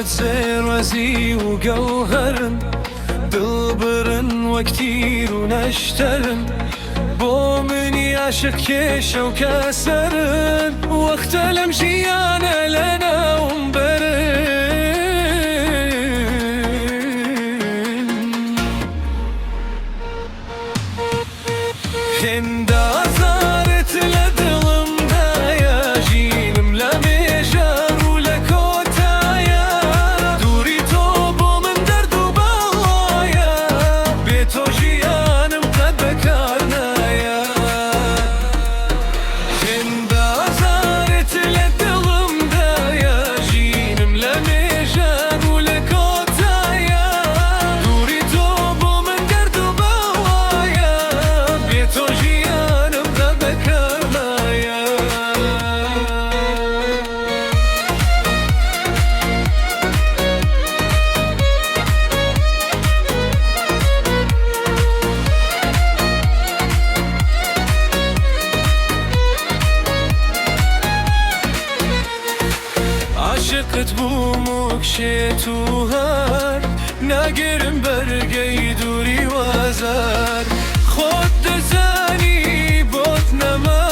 زير وزي وجوهرن دلبرن وكتير ونشترن بو من يعشق كيشة وكسرن وقت الامشيانة لنا ومبرن هند أزارت لدلمنا يا جينم لميجار ولكوتايا دوري توبو من درد وبلايا بيتو جيانم قد بكارنايا هند أزارت لدلمنا يا جينم لميجار ولكوتايا دوري توبو من درد وبلايا بيتو جيانم قد بكارنايا عشقت بومك شيتوهار ناقرم برقي دوري وازار خود زاني بوت نما